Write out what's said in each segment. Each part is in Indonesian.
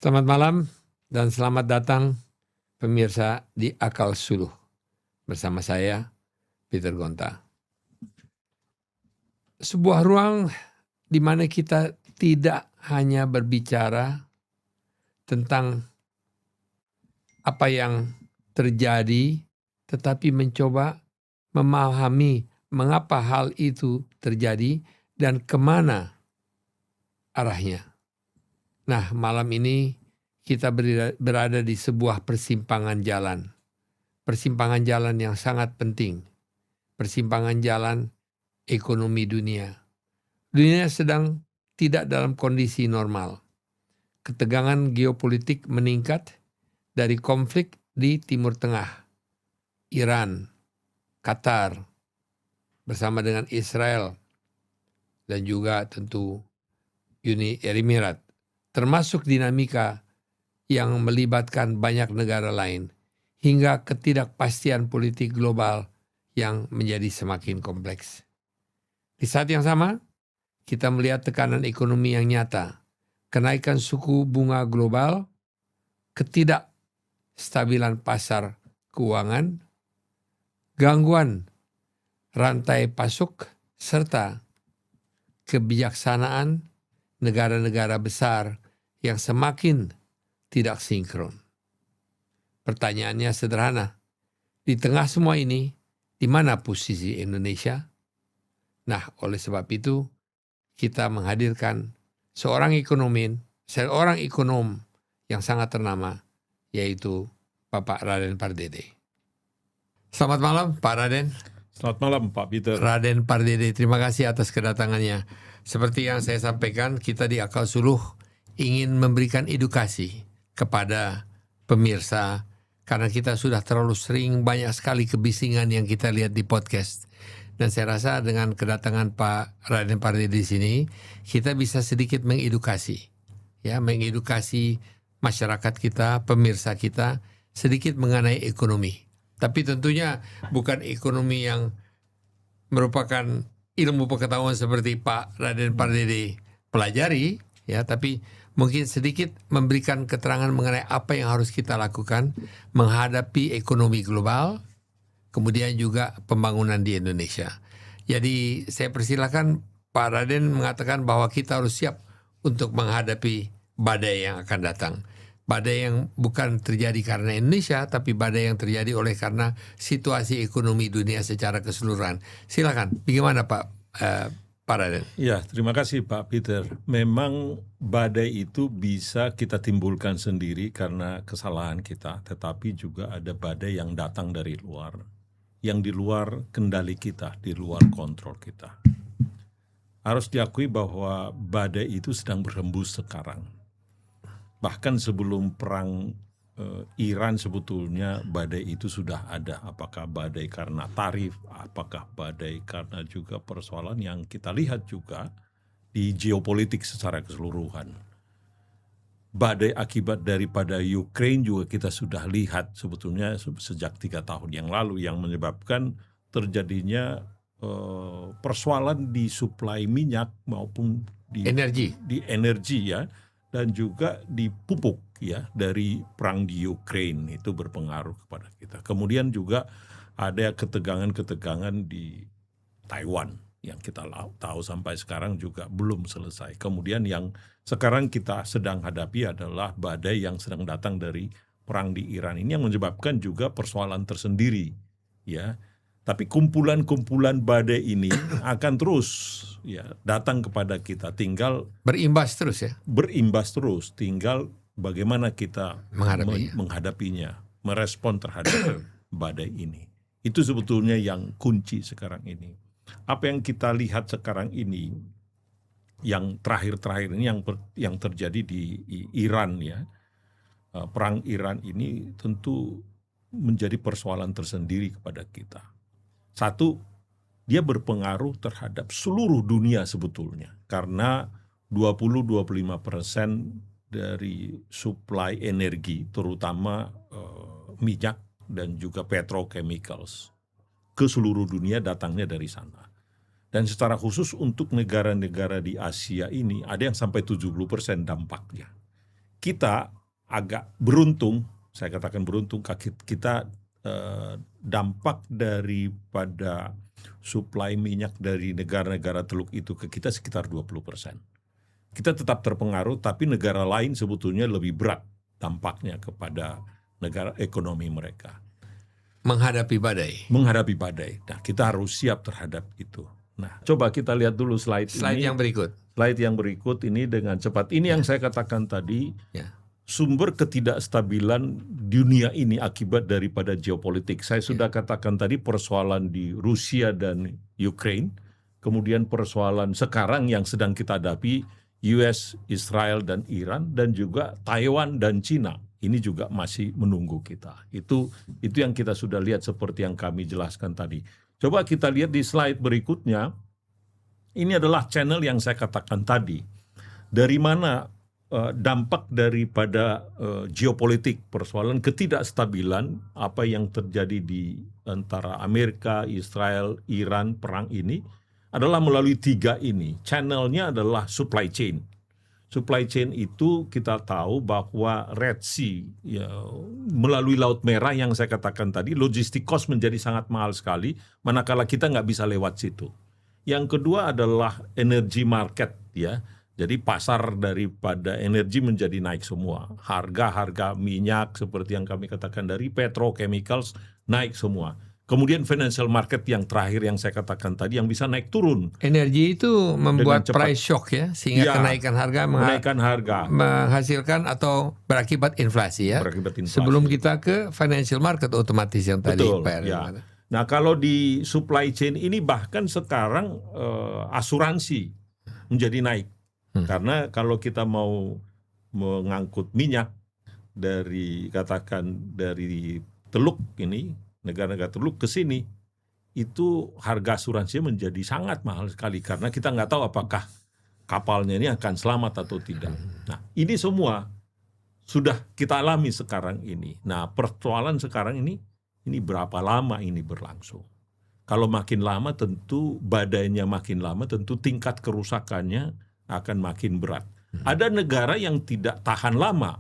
Selamat malam dan selamat datang pemirsa di Akal Suluh. Bersama saya, Peter Gonta. Sebuah ruang di mana kita tidak hanya berbicara tentang apa yang terjadi, tetapi mencoba memahami mengapa hal itu terjadi dan kemana arahnya. Nah, malam ini kita berada di sebuah persimpangan jalan. Persimpangan jalan yang sangat penting. Persimpangan jalan ekonomi dunia. Dunia sedang tidak dalam kondisi normal. Ketegangan geopolitik meningkat dari konflik di Timur Tengah. Iran, Qatar, bersama dengan Israel, dan juga tentu Uni Emirat. Termasuk dinamika yang melibatkan banyak negara lain, hingga ketidakpastian politik global yang menjadi semakin kompleks. Di saat yang sama, kita melihat tekanan ekonomi yang nyata, kenaikan suku bunga global, ketidakstabilan pasar keuangan, gangguan rantai pasok, serta kebijaksanaan negara-negara besar yang semakin tidak sinkron. Pertanyaannya sederhana. Di tengah semua ini, di mana posisi Indonesia? Nah, oleh sebab itu, kita menghadirkan seorang ekonom yang sangat ternama, yaitu Bapak Raden Pardede. Selamat malam, Pak Raden. Selamat malam, Pak Peter. Raden Pardede, terima kasih atas kedatangannya. Seperti yang saya sampaikan, kita di Akal Suluh ingin memberikan edukasi kepada pemirsa, karena kita sudah terlalu sering banyak sekali kebisingan yang kita lihat di podcast. Dan saya rasa dengan kedatangan Pak Raden Pardede di sini, kita bisa sedikit mengedukasi, mengedukasi masyarakat kita, pemirsa kita, sedikit mengenai ekonomi. Tapi tentunya bukan ekonomi yang merupakan ilmu pengetahuan seperti Pak Raden Pardede pelajari, tapi mungkin sedikit memberikan keterangan mengenai apa yang harus kita lakukan menghadapi ekonomi global, kemudian juga pembangunan di Indonesia. Jadi saya persilakan Pak Raden mengatakan bahwa kita harus siap untuk menghadapi badai yang akan datang. Badai yang bukan terjadi karena Indonesia, tapi badai yang terjadi oleh karena situasi ekonomi dunia secara keseluruhan. Silakan, bagaimana Pak Raden? Ya, terima kasih Pak Peter. Memang badai itu bisa kita timbulkan sendiri karena kesalahan kita, tetapi juga ada badai yang datang dari luar, yang di luar kendali kita, di luar kontrol kita. Harus diakui bahwa badai itu sedang berhembus sekarang. Bahkan sebelum perang Iran sebetulnya badai itu sudah ada. Apakah badai karena tarif, apakah badai karena juga persoalan yang kita lihat juga di geopolitik secara keseluruhan. Badai akibat daripada Ukraine juga kita sudah lihat sebetulnya sejak 3 tahun yang lalu, yang menyebabkan terjadinya persoalan di suplai minyak maupun di energi ya, dan juga di pupuk ya, dari perang di Ukraine itu berpengaruh kepada kita. Kemudian juga ada ketegangan-ketegangan di Taiwan yang kita tahu sampai sekarang juga belum selesai. Kemudian yang sekarang kita sedang hadapi adalah badai yang sedang datang dari perang di Iran ini, yang menyebabkan juga persoalan tersendiri ya. Tapi kumpulan-kumpulan badai ini akan terus ya datang kepada kita, tinggal berimbas terus ya. Berimbas terus, tinggal bagaimana kita menghadapinya, merespon terhadap badai ini. Itu sebetulnya yang kunci sekarang ini. Apa yang kita lihat sekarang ini, yang terakhir-terakhir ini yang terjadi di Iran ya, perang Iran ini tentu menjadi persoalan tersendiri kepada kita. Satu, dia berpengaruh terhadap seluruh dunia sebetulnya, karena 20-25% dari suplai energi, terutama minyak dan juga petrochemicals, ke seluruh dunia datangnya dari sana. Dan secara khusus untuk negara-negara di Asia ini, ada yang sampai 70% dampaknya. kita agak beruntung, saya katakan beruntung, kita dampak daripada suplai minyak dari negara-negara Teluk itu ke kita sekitar 20%. Kita tetap terpengaruh, tapi negara lain sebetulnya lebih berat dampaknya kepada negara ekonomi mereka. Menghadapi badai. Nah, kita harus siap terhadap itu. Nah, coba kita lihat dulu slide ini. yang berikut. Slide yang berikut ini dengan cepat. Ini yang saya katakan tadi. Ya. Sumber ketidakstabilan dunia ini akibat daripada geopolitik. Saya sudah katakan tadi persoalan di Rusia dan Ukraine, kemudian persoalan sekarang yang sedang kita hadapi US, Israel dan Iran, dan juga Taiwan dan Cina. Ini juga masih menunggu kita. Itu yang kita sudah lihat seperti yang kami jelaskan tadi. Coba kita lihat di slide berikutnya. Ini adalah channel yang saya katakan tadi. Dari mana dampak daripada geopolitik, persoalan ketidakstabilan apa yang terjadi di antara Amerika, Israel, Iran, perang ini adalah melalui 3 ini. Channelnya adalah supply chain. Supply chain itu kita tahu bahwa Red Sea, ya, melalui Laut Merah yang saya katakan tadi, logistik cost menjadi sangat mahal sekali, manakala kita nggak bisa lewat situ. Yang kedua adalah energy market, ya. Jadi pasar daripada energi menjadi naik semua. Harga minyak seperti yang kami katakan dari petrochemicals naik semua. Kemudian financial market yang terakhir yang saya katakan tadi yang bisa naik turun. Energi itu membuat price shock ya, sehingga kenaikan harga menghasilkan atau berakibat inflasi ya. Berakibat inflasi. Sebelum kita ke financial market otomatis yang tadi. Betul, ya. Nah, kalau di supply chain ini bahkan sekarang asuransi menjadi naik. Karena kalau kita mau mengangkut minyak dari Teluk ini, negara-negara Teluk ke sini, itu harga asuransinya menjadi sangat mahal sekali karena kita nggak tahu apakah kapalnya ini akan selamat atau tidak. Nah, ini semua sudah kita alami sekarang ini. Nah, persoalan sekarang ini berapa lama ini berlangsung? Kalau makin lama tentu badainya makin lama, tentu tingkat kerusakannya akan makin berat. Ada negara yang tidak tahan lama,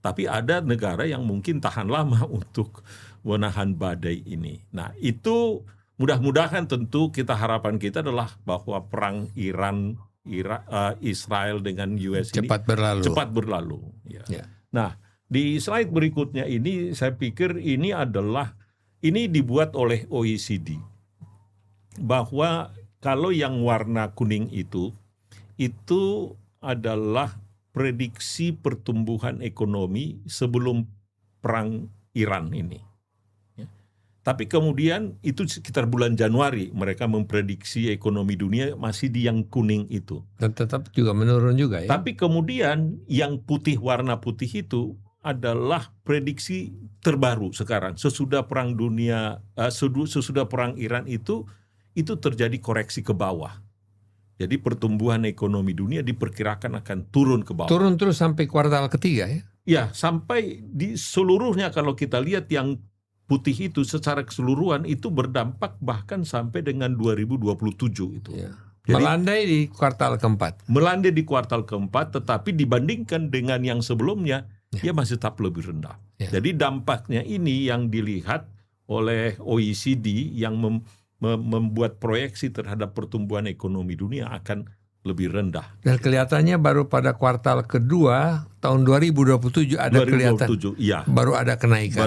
tapi ada negara yang mungkin tahan lama untuk menahan badai ini. Nah, itu mudah-mudahan tentu harapan kita adalah bahwa perang Israel dengan US ini cepat berlalu. Ya. Nah, di slide berikutnya ini saya pikir ini dibuat oleh OECD, bahwa kalau yang warna kuning itu adalah prediksi pertumbuhan ekonomi sebelum perang Iran ini. Ya. Tapi kemudian itu sekitar bulan Januari mereka memprediksi ekonomi dunia masih di yang kuning itu. Dan tetap juga menurun juga ya. Tapi kemudian yang warna putih itu adalah prediksi terbaru sekarang. Sesudah perang Iran itu terjadi koreksi ke bawah. Jadi pertumbuhan ekonomi dunia diperkirakan akan turun ke bawah. Turun terus sampai kuartal ketiga ya? Ya, sampai di seluruhnya kalau kita lihat yang putih itu secara keseluruhan itu berdampak bahkan sampai dengan 2027 itu. Ya. Jadi, melandai di kuartal keempat. Melandai di kuartal keempat, tetapi dibandingkan dengan yang sebelumnya, ya masih tetap lebih rendah. Ya. Jadi dampaknya ini yang dilihat oleh OECD yang membuat proyeksi terhadap pertumbuhan ekonomi dunia akan lebih rendah. Dan kelihatannya baru pada kuartal kedua tahun 2027 kelihatan. Iya. Baru ada kenaikan.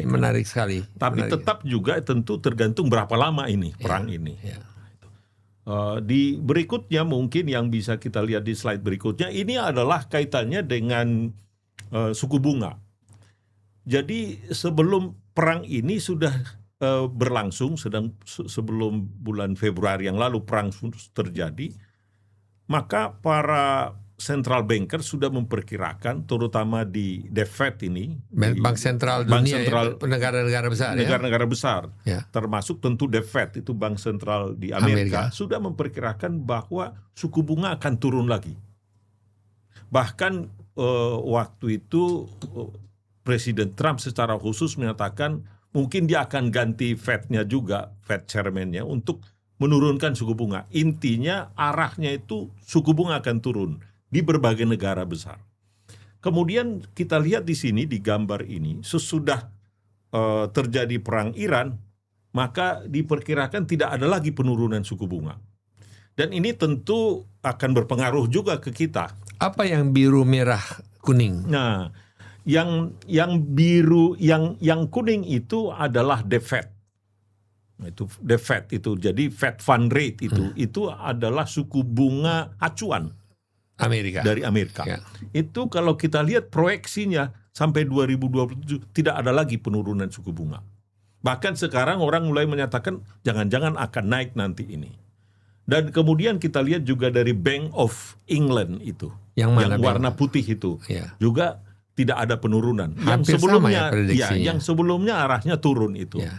Menarik sekali. Tapi tetap juga tentu tergantung berapa lama ini perang ini. Ya. Di berikutnya mungkin yang bisa kita lihat di slide berikutnya ini adalah kaitannya dengan suku bunga. Jadi sebelum perang ini sudah berlangsung, sebelum bulan Februari yang lalu perang terjadi, maka para central banker sudah memperkirakan, terutama di The Fed ini, Bank Sentral Dunia, negara-negara besar, negara-negara besar, termasuk tentu The Fed itu bank sentral di Amerika, sudah memperkirakan bahwa suku bunga akan turun lagi. Bahkan waktu itu Presiden Trump secara khusus menyatakan mungkin dia akan ganti Fed-nya juga, Fed Chairman-nya, untuk menurunkan suku bunga. Intinya arahnya itu suku bunga akan turun di berbagai negara besar. Kemudian kita lihat di sini di gambar ini, sesudah terjadi perang Iran, maka diperkirakan tidak ada lagi penurunan suku bunga. Dan ini tentu akan berpengaruh juga ke kita. Apa yang biru, merah, kuning? Nah, yang biru, yang kuning itu adalah the Fed. Itu the Fed itu. Jadi Fed Fund Rate itu adalah suku bunga acuan Amerika. dari Amerika. Ya. Itu kalau kita lihat proyeksinya sampai 2027 tidak ada lagi penurunan suku bunga. Bahkan sekarang orang mulai menyatakan jangan-jangan akan naik nanti ini. Dan kemudian kita lihat juga dari Bank of England itu, Yang mana, yang warna putih itu, Ya. juga tidak ada penurunan. Hampir Yang sebelumnya, sama ya prediksinya. yang sebelumnya arahnya turun itu. Ya.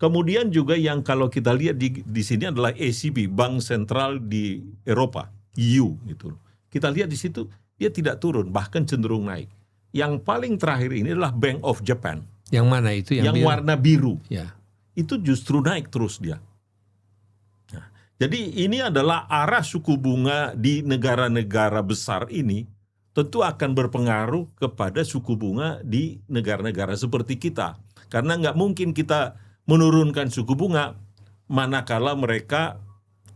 Kemudian juga yang kalau kita lihat di sini adalah ECB, Bank Sentral di Eropa, EU gitu. Kita lihat di situ dia tidak turun, bahkan cenderung naik. Yang paling terakhir ini adalah Bank of Japan, Yang mana itu? yang biru? warna biru. Ya. Itu justru naik terus dia. Nah, jadi ini adalah arah suku bunga di negara-negara besar ini tentu akan berpengaruh kepada suku bunga di negara-negara seperti kita. Karena nggak mungkin kita menurunkan suku bunga manakala mereka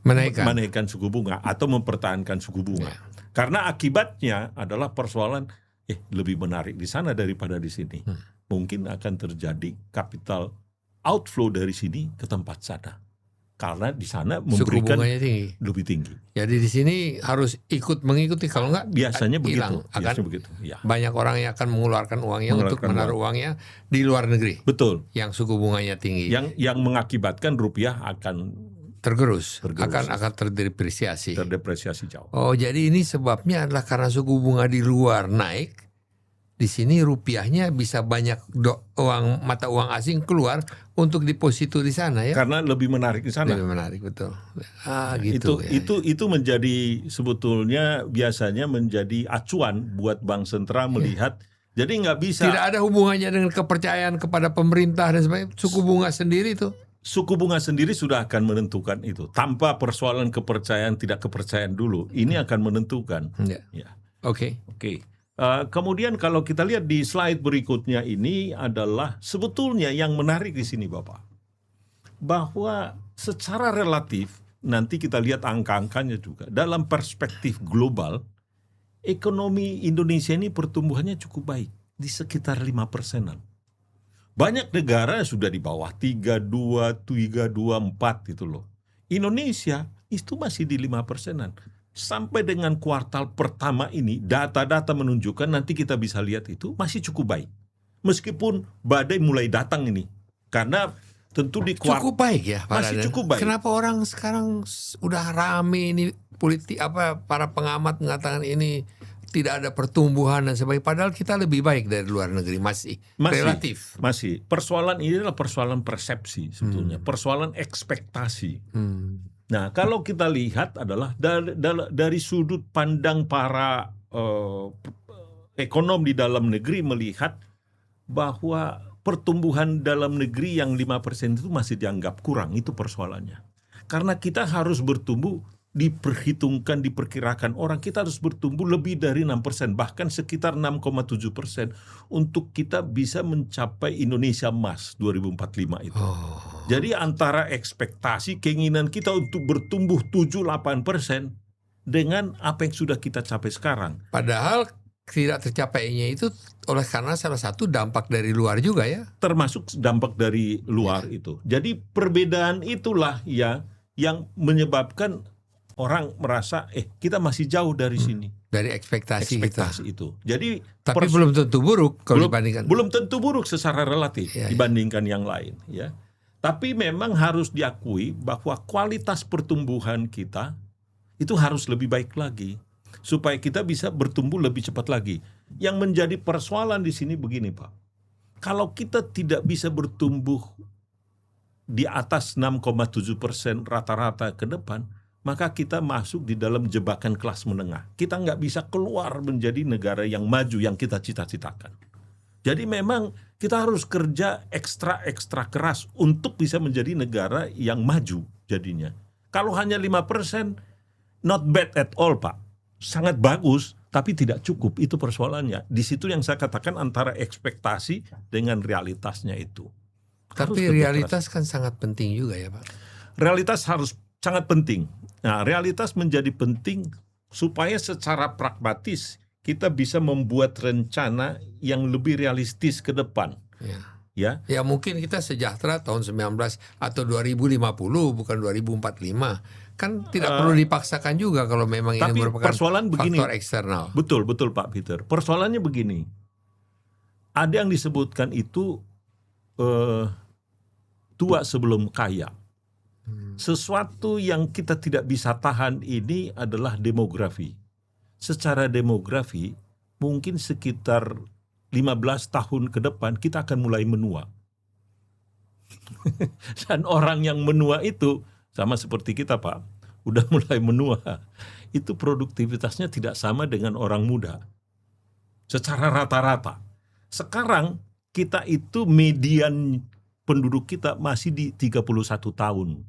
menaikkan suku bunga atau mempertahankan suku bunga. Ya. Karena akibatnya adalah persoalan lebih menarik di sana daripada di sini. Mungkin akan terjadi capital outflow dari sini ke tempat sana. Karena di sana Suku memberikan bunganya tinggi. lebih tinggi. Jadi di sini harus ikut mengikuti, kalau enggak Biasanya hilang. begitu. Akan Biasanya begitu. Ya. banyak orang yang akan mengeluarkan uangnya untuk Mengeluarkan menaruh uangnya di luar negeri Betul. yang suku bunganya tinggi. Yang mengakibatkan rupiah akan Tergerus. Tergerus. akan terdepresiasi. terdepresiasi jauh. Oh, jadi ini sebabnya adalah karena suku bunga di luar naik, di sini rupiahnya bisa banyak mata uang asing keluar untuk deposito di sana ya. Karena lebih menarik di sana. Lebih menarik, betul. Gitu. Itu menjadi sebetulnya biasanya menjadi acuan buat bank sentral melihat. Jadi nggak bisa. Tidak ada hubungannya dengan kepercayaan kepada pemerintah dan sebagainya. Suku bunga sendiri itu. Suku bunga sendiri sudah akan menentukan itu. Tanpa persoalan kepercayaan tidak kepercayaan dulu, ini akan menentukan. Ya. Ya. Oke. Kemudian kalau kita lihat di slide berikutnya ini adalah sebetulnya yang menarik di sini Bapak. Bahwa secara relatif, nanti kita lihat angka-angkanya juga. Dalam perspektif global, ekonomi Indonesia ini pertumbuhannya cukup baik. Di sekitar 5%-an. Banyak negara sudah di bawah 32, 324 gitu loh. Indonesia itu masih di 5%-an. Sampai dengan kuartal pertama ini, data-data menunjukkan nanti kita bisa lihat itu masih cukup baik. Meskipun badai mulai datang ini. Karena tentu di kuartal Cukup baik ya Pak masih Raden. cukup baik. Kenapa orang sekarang udah rame ini para pengamat mengatakan ini tidak ada pertumbuhan dan sebagainya, padahal kita lebih baik dari luar negeri masih relatif. Masih. Persoalan ini adalah persoalan persepsi sebetulnya, persoalan ekspektasi. Nah, kalau kita lihat adalah dari sudut pandang para ekonom di dalam negeri melihat bahwa pertumbuhan dalam negeri yang 5% itu masih dianggap kurang, itu persoalannya. Karena kita harus bertumbuh, diperkirakan orang kita harus bertumbuh lebih dari 6%, bahkan sekitar 6,7% untuk kita bisa mencapai Indonesia Emas 2045 itu. Jadi antara ekspektasi keinginan kita untuk bertumbuh 7-8% dengan apa yang sudah kita capai sekarang. Padahal tidak tercapainya itu oleh karena salah satu dampak dari luar juga ya. Termasuk dampak dari luar itu. Jadi perbedaan itulah ya yang menyebabkan orang merasa kita masih jauh dari sini. Dari ekspektasi kita. Itu. Jadi tapi belum tentu buruk kalau dibandingkan. Belum tentu buruk secara relatif Ya. dibandingkan yang lain ya. Tapi memang harus diakui bahwa kualitas pertumbuhan kita itu harus lebih baik lagi supaya kita bisa bertumbuh lebih cepat lagi. Yang menjadi persoalan di sini begini, Pak. Kalau kita tidak bisa bertumbuh di atas 6,7% rata-rata ke depan, maka kita masuk di dalam jebakan kelas menengah. Kita nggak bisa keluar menjadi negara yang maju yang kita cita-citakan. Jadi memang kita harus kerja ekstra keras untuk bisa menjadi negara yang maju jadinya. Kalau hanya 5%, not bad at all, Pak. Sangat bagus. tapi tidak cukup. Itu persoalannya. Di situ yang saya katakan antara ekspektasi dengan realitasnya itu. Tapi realitas kan sangat penting juga ya Pak. Realitas harus sangat penting. Nah, realitas menjadi penting supaya secara pragmatis kita bisa membuat rencana yang lebih realistis ke depan. Ya mungkin kita sejahtera tahun 19 atau 2050 bukan 2045. Kan tidak perlu dipaksakan juga kalau memang ini merupakan faktor eksternal. Betul Pak Peter. Persoalannya begini. Ada yang disebutkan itu tua sebelum kaya. Sesuatu yang kita tidak bisa tahan ini adalah demografi. Secara demografi mungkin sekitar 15 tahun ke depan kita akan mulai menua. Dan orang yang menua itu sama seperti kita Pak, udah mulai menua. Itu produktivitasnya tidak sama dengan orang muda. Secara rata-rata. Sekarang kita itu median penduduk kita masih di 31 tahun.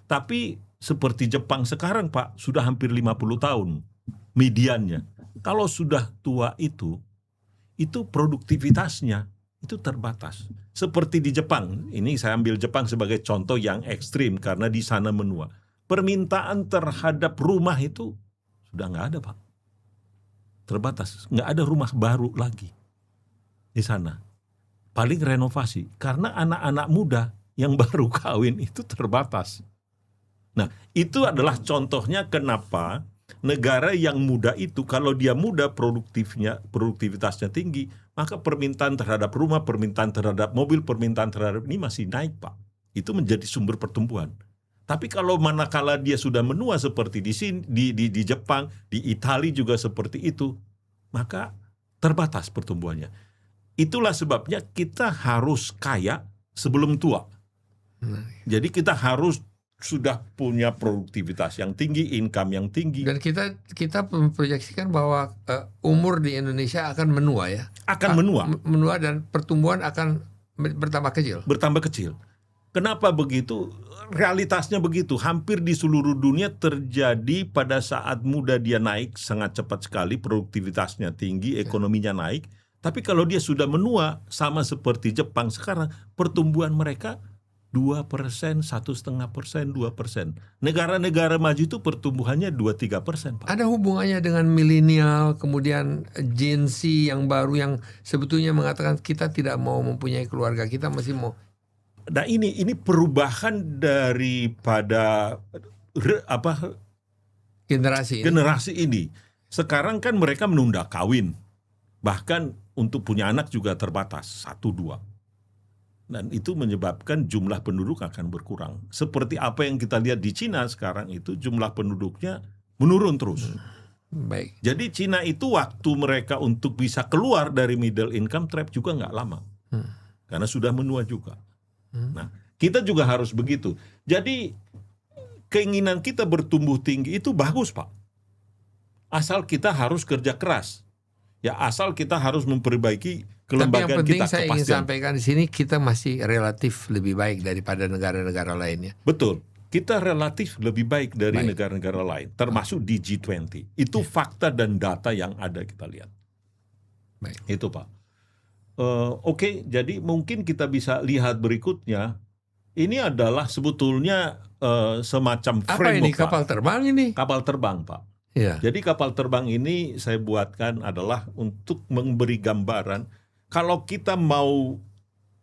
Tapi seperti Jepang sekarang Pak, sudah hampir 50 tahun mediannya. Kalau sudah tua itu produktivitasnya itu terbatas. Seperti di Jepang, ini saya ambil Jepang sebagai contoh yang ekstrim karena di sana menua. Permintaan terhadap rumah itu sudah nggak ada Pak. Terbatas, nggak ada rumah baru lagi di sana. Paling renovasi, karena anak-anak muda yang baru kawin itu terbatas. Nah, itu adalah contohnya kenapa negara yang muda itu, kalau dia muda produktivitasnya tinggi, maka permintaan terhadap rumah, permintaan terhadap mobil, permintaan terhadap ini masih naik Pak. Itu menjadi sumber pertumbuhan. Tapi kalau manakala dia sudah menua seperti di sini, di Jepang, di Italia juga seperti itu, maka terbatas pertumbuhannya. Itulah sebabnya kita harus kaya sebelum tua. Jadi kita harus sudah punya produktivitas yang tinggi, income yang tinggi. Dan kita memproyeksikan bahwa umur di Indonesia akan menua ya. Akan menua. Menua dan pertumbuhan akan bertambah kecil. Bertambah kecil. Kenapa begitu? Realitasnya begitu. Hampir di seluruh dunia terjadi pada saat muda dia naik sangat cepat sekali, produktivitasnya tinggi, ekonominya naik. Tapi kalau dia sudah menua, sama seperti Jepang sekarang, pertumbuhan mereka 2%, 1,5%, 2%. Negara-negara maju itu pertumbuhannya 2-3%, Pak. Ada hubungannya dengan milenial, kemudian Gen Z yang baru yang sebetulnya mengatakan kita tidak mau mempunyai keluarga, kita masih mau. Nah ini perubahan daripada generasi ini. Sekarang kan mereka menunda kawin. Bahkan untuk punya anak juga terbatas, 1-2. Dan itu menyebabkan jumlah penduduk akan berkurang. Seperti apa yang kita lihat di Cina sekarang itu jumlah penduduknya menurun terus. Baik. Jadi Cina itu waktu mereka untuk bisa keluar dari middle income trap juga nggak lama. Karena sudah menua juga. Nah, kita juga harus begitu. Jadi keinginan kita bertumbuh tinggi itu bagus, Pak. Asal kita harus kerja keras. Ya, asal kita harus memperbaiki kelembagaan kita. Tapi yang penting saya ingin sampaikan di sini, kita masih relatif lebih baik daripada negara-negara lainnya. Betul, kita relatif lebih baik dari negara-negara lain, termasuk di G20. Itu fakta dan data yang ada kita lihat. Baik. Itu Pak. Oke, jadi mungkin kita bisa lihat berikutnya. Ini adalah sebetulnya semacam framework. Apa ini kapal terbang ini? Kapal terbang, Pak. Ya. Jadi kapal terbang ini saya buatkan adalah untuk memberi gambaran kalau kita mau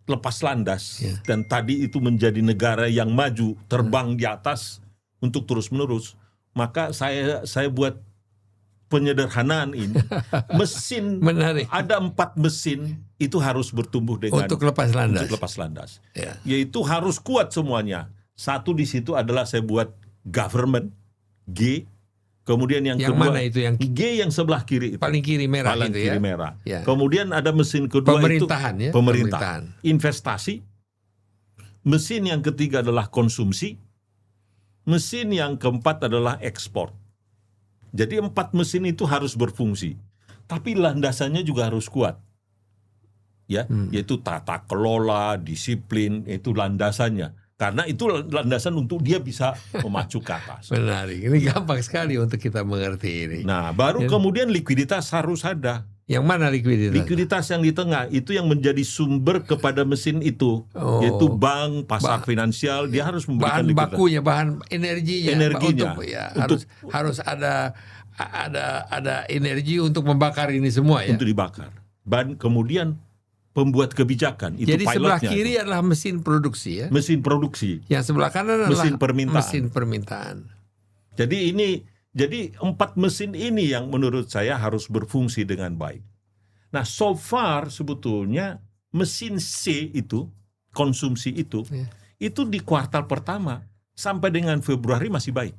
lepas landas dan tadi itu menjadi negara yang maju terbang di atas untuk terus menerus, maka saya buat penyederhanaan ini. Mesin menarik. Ada 4 mesin itu harus bertumbuh dengan untuk lepas landas. Untuk lepas landas. Yaitu harus kuat semuanya. Satu di situ adalah saya buat government G. Kemudian yang kedua, mana itu yang G yang sebelah kiri itu. Paling kiri merah paling itu kiri ya. merah. Ya. Kemudian ada mesin kedua pemerintahan, itu pemerintahan. Investasi. Mesin yang ketiga adalah konsumsi. Mesin yang keempat adalah ekspor. Jadi 4 mesin itu harus berfungsi. Tapi landasannya juga harus kuat. Ya, yaitu tata kelola, disiplin, itu landasannya. Karena itu landasan untuk dia bisa memacu ke atas. Menarik. Ini gampang sekali untuk kita mengerti ini. Nah, baru kemudian likuiditas harus ada. Yang mana likuiditas? Likuiditas yang di tengah itu yang menjadi sumber kepada mesin itu, yaitu bank, pasar finansial, dia harus memberikan bahan likuiditas. bakunya, bahan energinya. Energinya. Harus ada energi untuk membakar ini semua ya. Untuk dibakar. Dan kemudian pembuat kebijakan itu. Jadi sebelah pilotnya kiri adalah mesin produksi ya. Mesin produksi. Yang sebelah kanan adalah mesin permintaan. Jadi 4 mesin ini yang menurut saya harus berfungsi dengan baik. Nah, so far sebetulnya mesin C itu, konsumsi itu, itu di kuartal pertama sampai dengan Februari masih baik.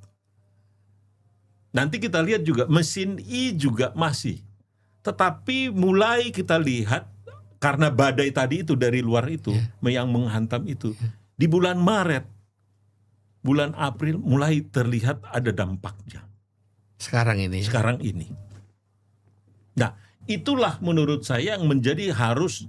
Nanti kita lihat juga mesin I juga masih. Tetapi mulai kita lihat karena badai tadi itu dari luar itu yang menghantam itu. Di bulan Maret, bulan April mulai terlihat ada dampaknya. Sekarang ini. Nah, itulah menurut saya yang menjadi harus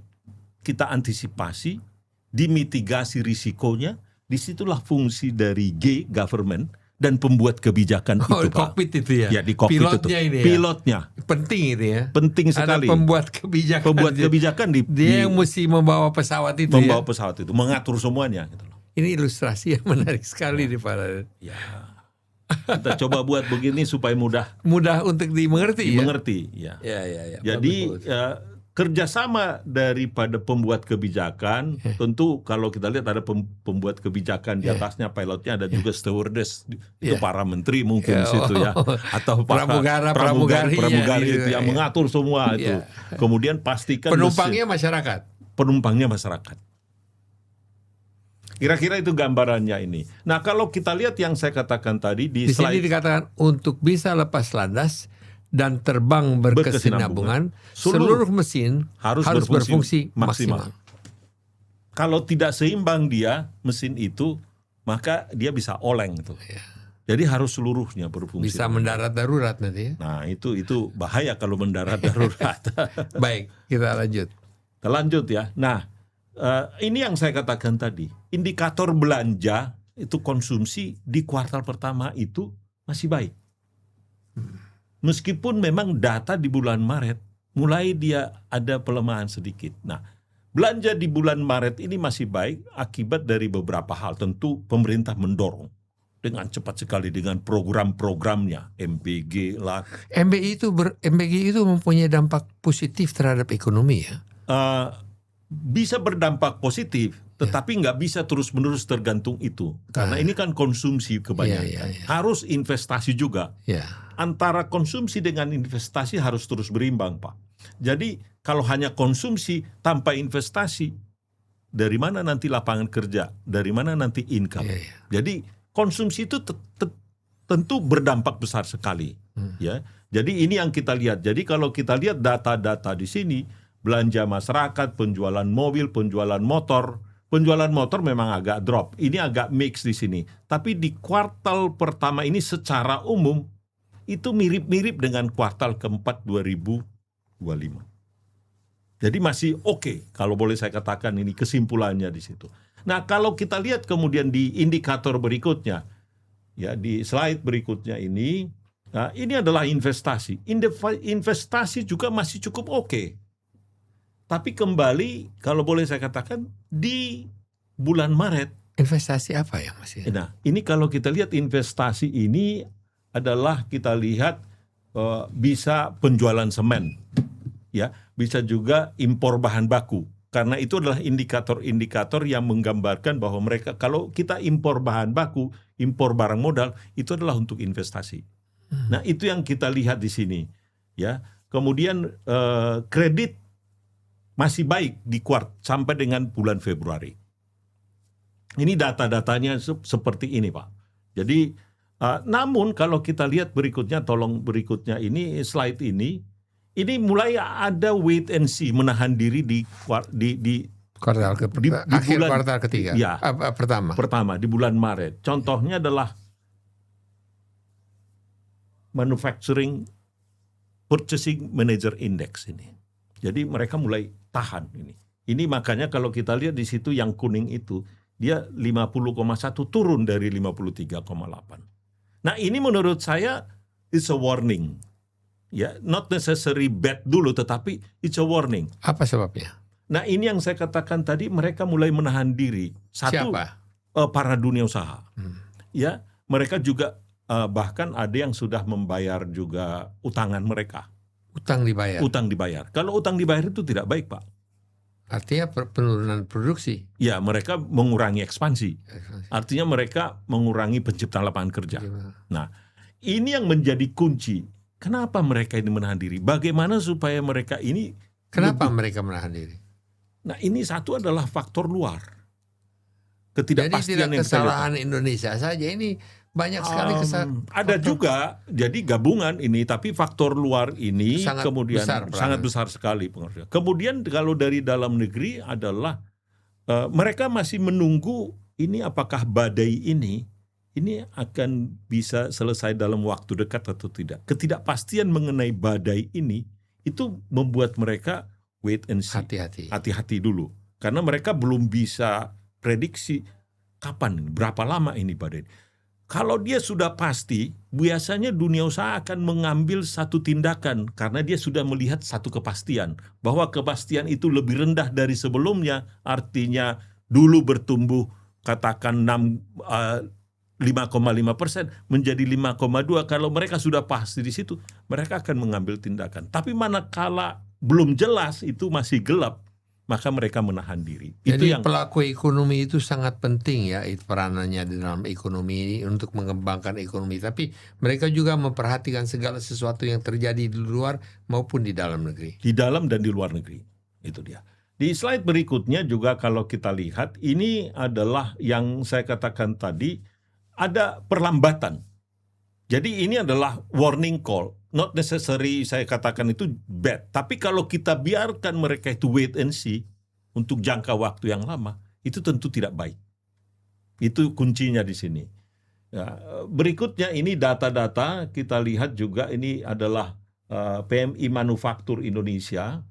kita antisipasi, dimitigasi risikonya. Disitulah fungsi dari G, government, dan pembuat kebijakan itu, Pak. Kokpit itu ya? Ya, di kokpit pilotnya itu. Ini ya? Pilotnya. Penting itu ya? Penting sekali. Ada pembuat kebijakan. Pembuat kebijakan dia yang mesti membawa pesawat itu membawa pesawat itu, mengatur semuanya. Gitu loh. Ini ilustrasi yang menarik sekali nih Pak. Ya. Kita coba buat begini supaya mudah untuk dimengerti ya. Ya. Jadi kerjasama daripada pembuat kebijakan, tentu kalau kita lihat ada pembuat kebijakan di atasnya, pilotnya, ada juga stewardess, itu para menteri mungkin di situ ya, atau pramugari itu yang mengatur semua itu. Kemudian pastikan penumpangnya masyarakat. Kira-kira itu gambarannya ini. Nah, kalau kita lihat yang saya katakan tadi di slide, sini dikatakan untuk bisa lepas landas dan terbang berkesinambungan, seluruh mesin harus berfungsi maksimal. Kalau tidak seimbang mesin itu, maka dia bisa oleng itu. Jadi harus seluruhnya berfungsi. Bisa mendarat darurat nanti ya. Nah, itu bahaya kalau mendarat darurat. Baik, kita lanjut ya. Nah, ini yang saya katakan tadi, indikator belanja itu konsumsi di kuartal pertama itu masih baik. Meskipun memang data di bulan Maret mulai dia ada pelemahan sedikit. Nah, belanja di bulan Maret ini masih baik akibat dari beberapa hal. Tentu pemerintah mendorong dengan cepat sekali dengan program-programnya, MBG lah. MBG itu mempunyai dampak positif terhadap ekonomi ya. Bisa berdampak positif, tetapi nggak bisa terus-menerus tergantung itu. Karena ini kan konsumsi kebanyakan. Harus investasi juga. Antara konsumsi dengan investasi harus terus berimbang, Pak. Jadi kalau hanya konsumsi tanpa investasi, dari mana nanti lapangan kerja? Dari mana nanti income? Jadi konsumsi itu tentu berdampak besar sekali. Ya. Jadi ini yang kita lihat. Jadi kalau kita lihat data-data di sini, belanja masyarakat, penjualan mobil, penjualan motor memang agak drop. Ini agak mix di sini. Tapi di kuartal pertama ini secara umum itu mirip-mirip dengan kuartal keempat 2025. Jadi masih oke, kalau boleh saya katakan ini kesimpulannya di situ. Nah, kalau kita lihat kemudian di indikator berikutnya, ya di slide berikutnya ini, nah, ini adalah investasi. Investasi juga masih cukup oke. Tapi kembali, kalau boleh saya katakan, di bulan Maret. Investasi apa ya Mas? Nah, ini kalau kita lihat investasi ini adalah kita lihat bisa penjualan semen, ya, bisa juga impor bahan baku. Karena itu adalah indikator-indikator yang menggambarkan bahwa mereka, kalau kita impor bahan baku, impor barang modal, itu adalah untuk investasi. Nah, itu yang kita lihat di sini, ya. Kemudian kredit masih baik sampai dengan bulan Februari. Ini data-datanya seperti ini, Pak. Jadi, namun kalau kita lihat berikutnya, tolong berikutnya ini, slide ini mulai ada wait and see, menahan diri di akhir kuartal ketiga. Ya, pertama di bulan Maret. Contohnya adalah Manufacturing Purchasing Manager Index ini. Jadi mereka mulai tahan ini. Ini makanya kalau kita lihat di situ yang kuning itu dia 50,1 turun dari 53,8. Nah ini menurut saya it's a warning. Ya, not necessary bad dulu, tetapi it's a warning. Apa sebabnya? Nah ini yang saya katakan tadi, mereka mulai menahan diri. Satu, Siapa? para dunia usaha. Ya, mereka juga bahkan ada yang sudah membayar juga utangan mereka. Utang dibayar. Utang dibayar. Kalau utang dibayar itu tidak baik, Pak. Artinya penurunan produksi. Ya, mereka mengurangi ekspansi. Artinya mereka mengurangi penciptaan lapangan kerja. Nah, ini yang menjadi kunci. Kenapa mereka ini menahan diri? Bagaimana supaya mereka ini... Kenapa mereka menahan diri? Nah, ini satu adalah faktor luar. Jadi Ketidakpastian tidak yang kita lihat. kesalahan Indonesia saja, ini banyak sekali kesalahan. Ada juga, jadi gabungan ini, tapi faktor luar ini Sangat kemudian besar sangat besar sekali pengaruhnya. Kemudian kalau dari dalam negeri adalah mereka masih menunggu ini apakah badai ini akan bisa selesai dalam waktu dekat atau tidak. Ketidakpastian mengenai badai ini itu membuat mereka wait and see. Hati-hati dulu. Karena mereka belum bisa prediksi kapan, berapa lama ini badai. Kalau dia sudah pasti, biasanya dunia usaha akan mengambil satu tindakan karena dia sudah melihat satu kepastian. Bahwa kepastian itu lebih rendah dari sebelumnya, artinya dulu bertumbuh katakan 5,5% menjadi 5,2. Kalau mereka sudah pasti di situ, mereka akan mengambil tindakan. Tapi manakala belum jelas, itu masih gelap, maka mereka menahan diri. Jadi pelaku ekonomi itu sangat penting ya, peranannya di dalam ekonomi ini untuk mengembangkan ekonomi. Tapi mereka juga memperhatikan segala sesuatu yang terjadi di luar maupun di dalam negeri. Di dalam dan di luar negeri, itu dia. Di slide berikutnya juga kalau kita lihat, ini adalah yang saya katakan tadi, ada perlambatan. Jadi ini adalah warning call. Not necessary saya katakan itu bad. Tapi kalau kita biarkan mereka itu wait and see untuk jangka waktu yang lama, itu tentu tidak baik. Itu kuncinya di sini. Ya, berikutnya ini data-data kita lihat juga, ini adalah PMI Manufaktur Indonesia.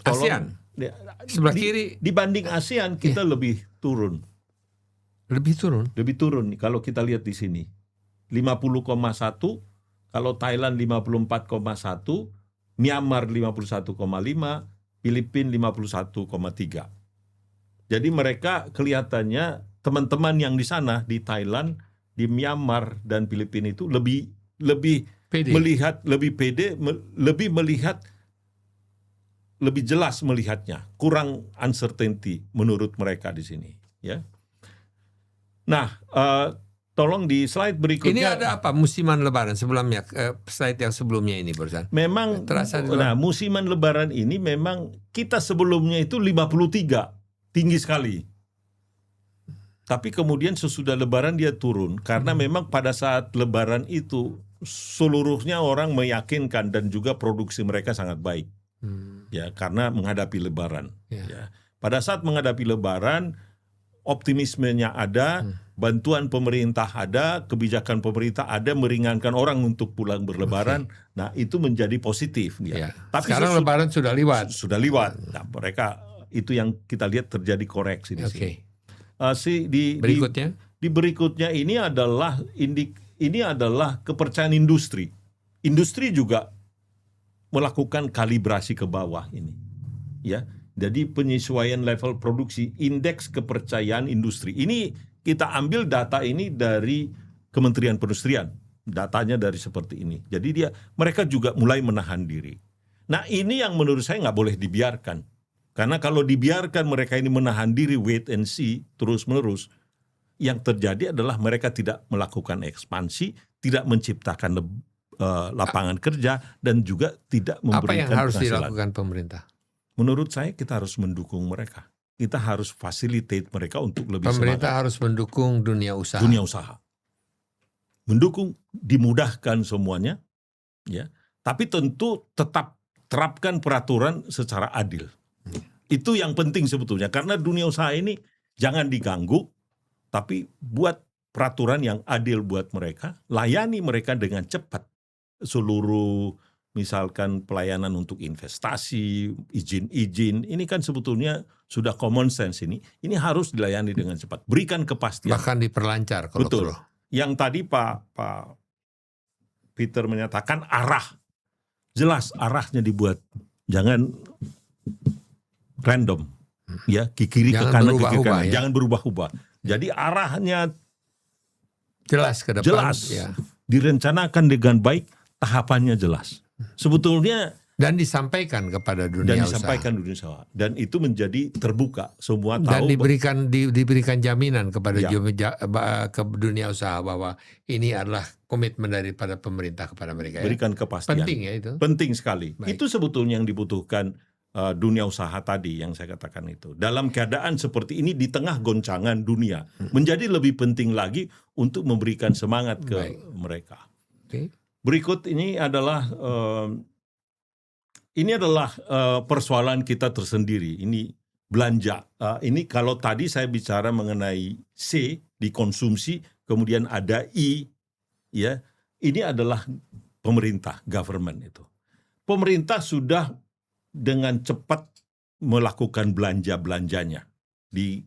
ASEAN. Sebelah kiri. Dibanding ASEAN kita lebih turun. Lebih turun kalau kita lihat di sini. 50,1, kalau Thailand 54,1, Myanmar 51,5, Filipina 51,3. Jadi mereka kelihatannya teman-teman yang di sana, di Thailand, di Myanmar dan Filipina itu lebih pede. lebih pede, lebih melihat, lebih jelas melihatnya, kurang uncertainty menurut mereka di sini, ya. Nah, tolong di slide berikutnya. Ini ada apa musiman lebaran sebelumnya, slide yang sebelumnya ini barusan. Memang terasa musiman lebaran ini memang kita sebelumnya itu 53, tinggi sekali. Tapi kemudian sesudah lebaran dia turun karena memang pada saat lebaran itu seluruhnya orang meyakinkan dan juga produksi mereka sangat baik. Ya, karena menghadapi lebaran. Ya. Pada saat menghadapi lebaran optimismenya ada, bantuan pemerintah ada, kebijakan pemerintah ada, meringankan orang untuk pulang berlebaran. Nah, itu menjadi positif. Ya. Tapi sekarang lebaran sudah lewat. Sudah lewat. Nah, mereka itu yang kita lihat terjadi koreksi di sini. Berikutnya? Di berikutnya ini adalah kepercayaan industri. Industri juga melakukan kalibrasi ke bawah ini. Ya. Jadi penyesuaian level produksi, indeks kepercayaan industri. Ini kita ambil data ini dari Kementerian Perindustrian. Datanya dari seperti ini. Jadi mereka juga mulai menahan diri. Nah ini yang menurut saya nggak boleh dibiarkan. Karena kalau dibiarkan mereka ini menahan diri, wait and see, terus-menerus, yang terjadi adalah mereka tidak melakukan ekspansi, tidak menciptakan lapangan kerja, dan juga tidak memberikan apa yang harus penghasilan. Dilakukan pemerintah? Menurut saya kita harus mendukung mereka. Kita harus facilitate mereka untuk lebih pemerintah semangat. Harus mendukung dunia usaha. Dunia usaha. Mendukung, dimudahkan semuanya, ya. Tapi tentu tetap terapkan peraturan secara adil. Itu yang penting sebetulnya. Karena dunia usaha ini jangan diganggu, tapi buat peraturan yang adil buat mereka. Layani mereka dengan cepat seluruh misalkan pelayanan untuk investasi, izin-izin, ini kan sebetulnya sudah common sense ini. Ini harus dilayani dengan cepat. Berikan kepastian. Bahkan diperlancar kalau Betul. perlu. Yang tadi Pak Peter menyatakan arah. Jelas arahnya dibuat. Jangan random. Ya, ke kiri ke kanan, ke kiri ke kanan. Ya. Jangan berubah-ubah. Jadi arahnya jelas ke depan. Jelas. Ya. Direncanakan dengan baik, tahapannya jelas. Sebetulnya dan disampaikan kepada dunia usaha. Dan itu menjadi terbuka, semua dan tahu. diberikan jaminan kepada ke dunia usaha bahwa ini adalah komitmen daripada pemerintah kepada mereka. Berikan kepastian. Penting ya itu. Penting sekali. Baik. Itu sebetulnya yang dibutuhkan dunia usaha tadi yang saya katakan itu. Dalam keadaan seperti ini di tengah goncangan dunia, menjadi lebih penting lagi untuk memberikan semangat ke mereka. Okay. Berikut ini adalah persoalan kita tersendiri. Ini belanja. Ini kalau tadi saya bicara mengenai C di konsumsi, kemudian ada I, ya. Ini adalah pemerintah, government itu. Pemerintah sudah dengan cepat melakukan belanja-belanjanya di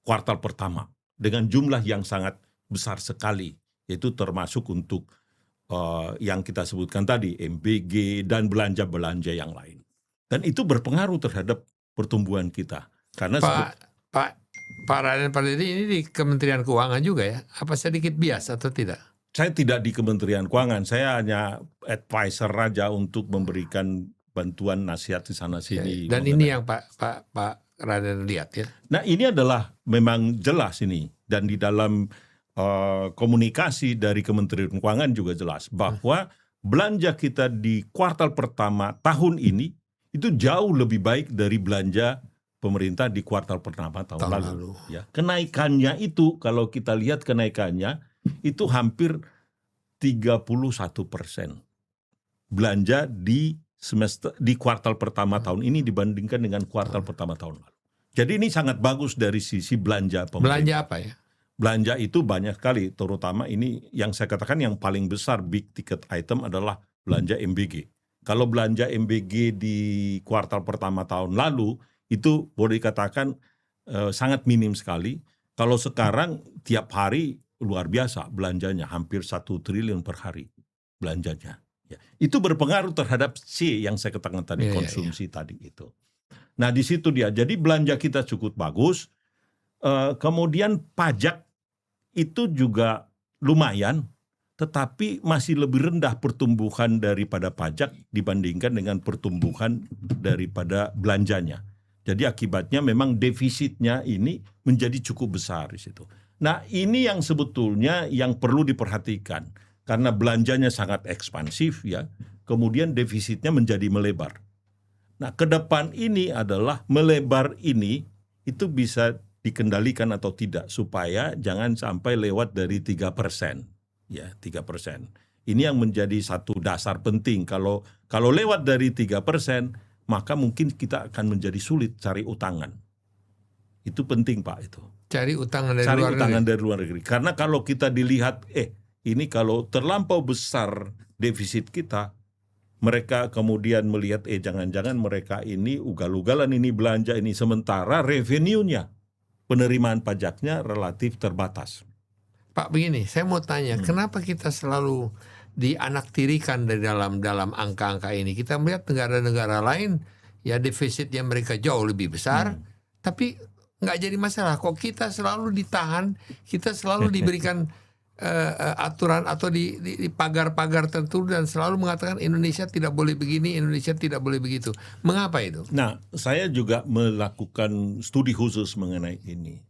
kuartal pertama dengan jumlah yang sangat besar sekali, yaitu termasuk untuk yang kita sebutkan tadi, MBG dan belanja-belanja yang lain. Dan itu berpengaruh terhadap pertumbuhan kita. Karena Pak Raden Pardede ini di Kementerian Keuangan juga ya? Apa sedikit bias atau tidak? Saya tidak di Kementerian Keuangan, saya hanya advisor saja untuk memberikan bantuan nasihat di sana sini. Dan ini yang Pak Raden lihat ya. Nah, ini adalah memang jelas ini, dan di dalam komunikasi dari Kementerian Keuangan juga jelas bahwa belanja kita di kuartal pertama tahun ini itu jauh lebih baik dari belanja pemerintah di kuartal pertama tahun lalu. Ya, kenaikannya itu kalau kita lihat kenaikannya itu hampir 31% belanja di kuartal pertama tahun ini dibandingkan dengan kuartal pertama tahun lalu. Jadi ini sangat bagus dari sisi belanja pemerintah. Belanja apa ya? Belanja itu banyak sekali, terutama ini yang saya katakan yang paling besar big ticket item adalah belanja MBG. Kalau belanja MBG di kuartal pertama tahun lalu itu boleh dikatakan sangat minim sekali. Kalau sekarang tiap hari luar biasa belanjanya, hampir 1 triliun per hari belanjanya. Ya. Itu berpengaruh terhadap C yang saya katakan tadi, konsumsi tadi itu. Nah di situ dia, jadi belanja kita cukup bagus. Kemudian pajak itu juga lumayan, tetapi masih lebih rendah pertumbuhan daripada pajak dibandingkan dengan pertumbuhan daripada belanjanya. Jadi akibatnya memang defisitnya ini menjadi cukup besar di situ. Nah ini yang sebetulnya yang perlu diperhatikan, karena belanjanya sangat ekspansif ya, kemudian defisitnya menjadi melebar. Nah ke depan ini adalah melebar ini itu bisa dikendalikan atau tidak supaya jangan sampai lewat dari 3%. Ya, 3%. Ini yang menjadi satu dasar penting. Kalau lewat dari 3%, maka mungkin kita akan menjadi sulit cari utangan. Itu penting, Pak, itu. Cari utangan dari luar negeri. Karena kalau kita dilihat ini kalau terlampau besar defisit kita, mereka kemudian melihat jangan-jangan mereka ini ugal-ugalan ini belanja ini, sementara revenue-nya, penerimaan pajaknya relatif terbatas. Pak begini, saya mau tanya, kenapa kita selalu dianaktirikan dari dalam angka-angka ini? Kita melihat negara-negara lain, ya defisitnya mereka jauh lebih besar, tapi nggak jadi masalah. Kok kita selalu ditahan, kita selalu diberikan aturan atau di pagar-pagar tertentu dan selalu mengatakan Indonesia tidak boleh begini, Indonesia tidak boleh begitu. Mengapa itu? Nah, saya juga melakukan studi khusus mengenai ini.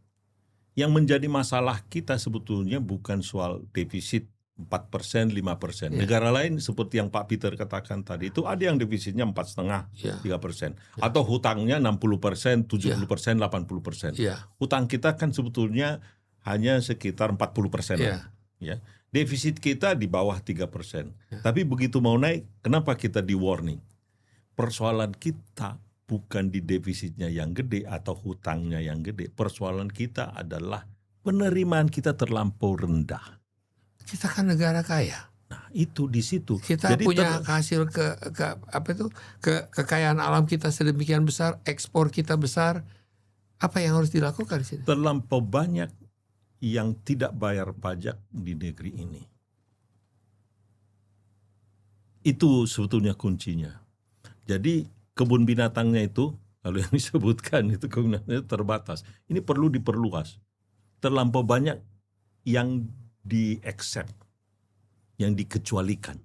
Yang menjadi masalah kita sebetulnya bukan soal defisit 4%, 5%. Ya. Negara lain seperti yang Pak Peter katakan tadi itu ada yang defisitnya 4,5%, 3%. Ya. Atau hutangnya 60%, 70%, 80%. Ya. Hutang kita kan sebetulnya hanya sekitar 40%. Ya. Defisit kita di bawah 3%. Ya. Tapi begitu mau naik, kenapa kita di warning? Persoalan kita bukan di defisitnya yang gede atau hutangnya yang gede. Persoalan kita adalah penerimaan kita terlampau rendah. Kita kan negara kaya. Nah, itu di situ. Kita punya hasil kekayaan alam kita sedemikian besar, ekspor kita besar. Apa yang harus dilakukan di sini? Terlampau banyak yang tidak bayar pajak di negeri ini. Itu sebetulnya kuncinya. Jadi kebun binatangnya itu, kalau yang disebutkan itu kebun binatangnya terbatas. Ini perlu diperluas. Terlampau banyak yang di-accept, yang dikecualikan.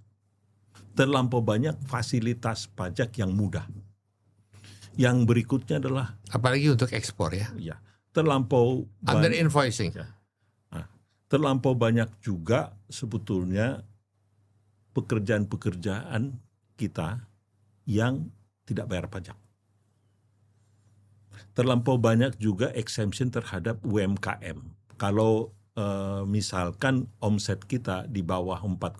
Terlampau banyak fasilitas pajak yang mudah. Yang berikutnya adalah, apalagi untuk ekspor ya, terlampau under invoicing. Terlampau banyak juga sebetulnya pekerjaan-pekerjaan kita yang tidak bayar pajak. Terlampau banyak juga exemption terhadap UMKM. Kalau misalkan omset kita di bawah 4,8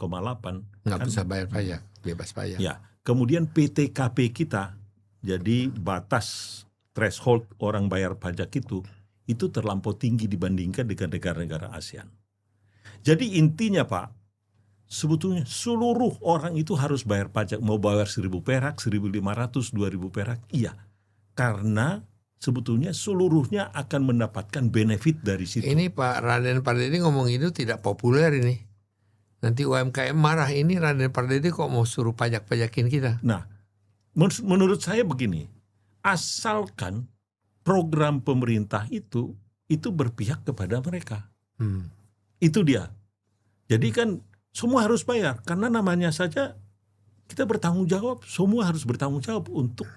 nggak bisa bayar pajak, bebas pajak. Ya, kemudian PTKP kita, jadi batas threshold orang bayar pajak itu terlampau tinggi dibandingkan dengan negara-negara ASEAN. Jadi intinya Pak, sebetulnya seluruh orang itu harus bayar pajak, mau bayar 1.000 perak, 1.500, 2.000 perak, iya. Karena sebetulnya seluruhnya akan mendapatkan benefit dari situ. Ini Pak Raden Pardede ngomong itu tidak populer ini. Nanti UMKM marah, ini Raden Pardede kok mau suruh pajak-pajakin kita. Nah, menurut saya begini, asalkan program pemerintah itu berpihak kepada mereka. Itu dia. Jadi kan semua harus bayar, karena namanya saja kita bertanggung jawab, semua harus bertanggung jawab untuk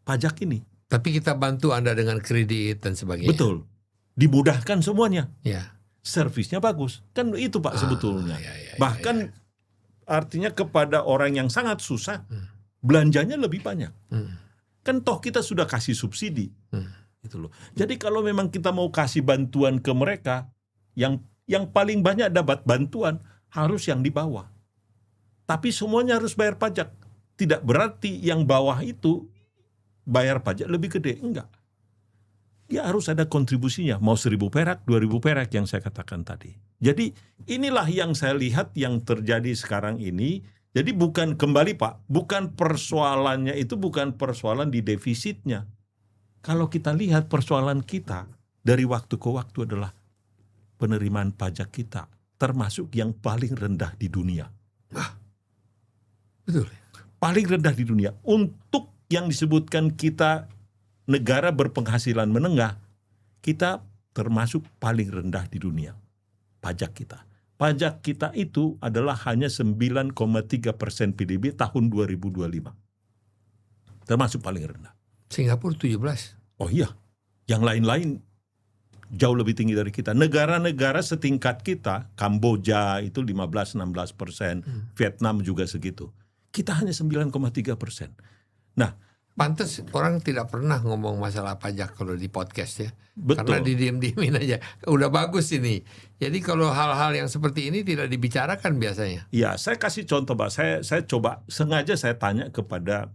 pajak ini. Tapi kita bantu Anda dengan kredit dan sebagainya. Betul. Dimudahkan semuanya. Ya. Servisnya bagus. Kan itu Pak sebetulnya. Bahkan artinya kepada orang yang sangat susah, belanjanya lebih banyak. Kan toh kita sudah kasih subsidi. Gitu loh. Jadi kalau memang kita mau kasih bantuan ke mereka, yang paling banyak dapat bantuan harus yang di bawah. Tapi semuanya harus bayar pajak. Tidak berarti yang bawah itu bayar pajak lebih gede, enggak. Dia harus ada kontribusinya, mau 1.000 perak, 2.000 perak yang saya katakan tadi. Jadi inilah yang saya lihat yang terjadi sekarang ini. Jadi bukan, kembali Pak, bukan persoalannya itu bukan persoalan di defisitnya. Kalau kita lihat persoalan kita dari waktu ke waktu adalah penerimaan pajak kita termasuk yang paling rendah di dunia. Betul. Paling rendah di dunia. Untuk yang disebutkan kita negara berpenghasilan menengah, kita termasuk paling rendah di dunia. Pajak kita. Pajak kita itu adalah hanya 9,3% PDB tahun 2025. Termasuk paling rendah. Singapura 17. Oh iya, yang lain-lain jauh lebih tinggi dari kita. Negara-negara setingkat kita, Kamboja itu 15-16%, Vietnam juga segitu. Kita hanya 9,3%. Nah, pantes orang tidak pernah ngomong masalah pajak kalau di podcast ya. Betul. Karena didiem-diemin aja. Udah bagus ini. Jadi kalau hal-hal yang seperti ini tidak dibicarakan biasanya. Ya, saya kasih contoh Pak. Saya coba, sengaja saya tanya kepada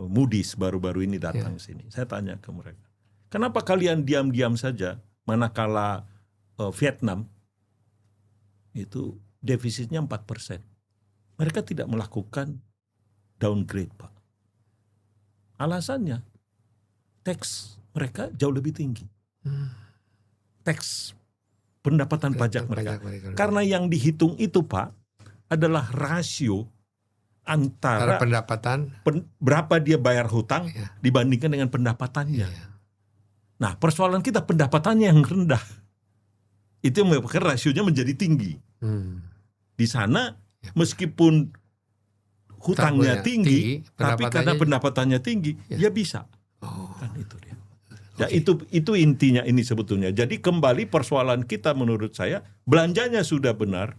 Moody's baru-baru ini datang sini. Saya tanya ke mereka, kenapa kalian diam-diam saja manakala Vietnam itu defisitnya 4%. Mereka tidak melakukan downgrade Pak. Alasannya, tax mereka jauh lebih tinggi. Tax pendapatan pajak mereka. Karena yang dihitung itu Pak adalah rasio antara pendapatan berapa dia bayar hutang dibandingkan dengan pendapatannya. Nah, persoalan kita pendapatannya yang rendah. Itu yang menyebabkan rasionya menjadi tinggi. Di sana meskipun hutangnya tinggi, tapi karena pendapatannya tinggi, dia bisa. Kan itu dia. Ya, itu intinya ini sebetulnya. Jadi kembali persoalan kita menurut saya, belanjanya sudah benar,